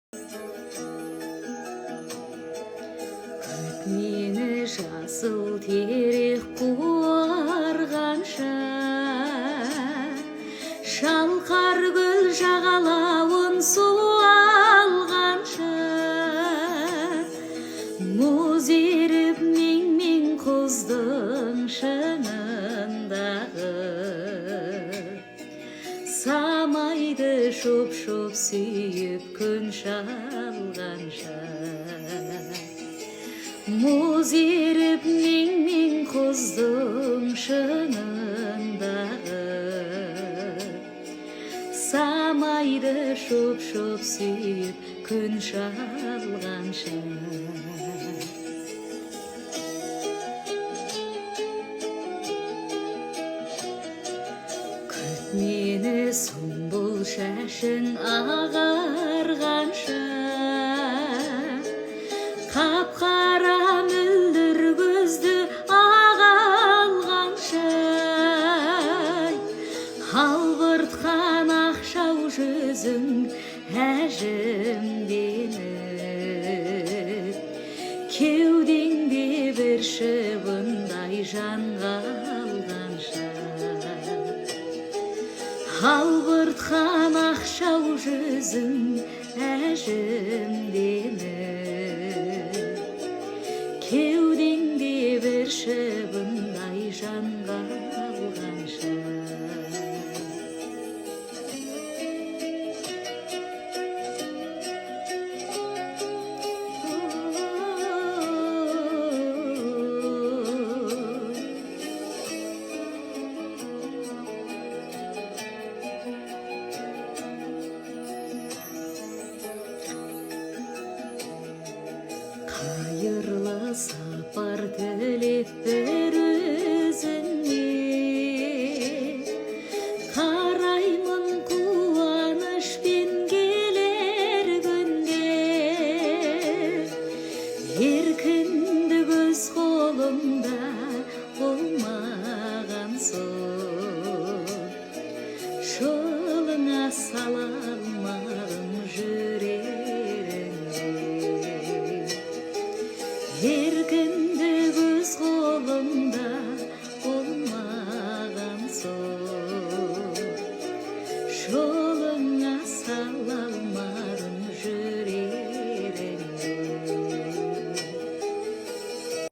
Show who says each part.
Speaker 1: Күт мені жасыл терек қуарғанша, шалқар гүл жағалауын су алғанша, мұз еріп мен құздың шыңындағы, самайды шоп-шоп сүйіп күн шалғанша. Мұз еріп мен құздың шыңындағы, самайды шоп-шоп сүйіп күн шалғанша. Күт мені сұмбыл шашың ағарғанша, қап-қара мөлдір көзді аға алғанша, албыртқан ақшау жүзің әжімденіп, кеудеңде бір шыбындай жанға алғанша, албыртқан ақшау жүзің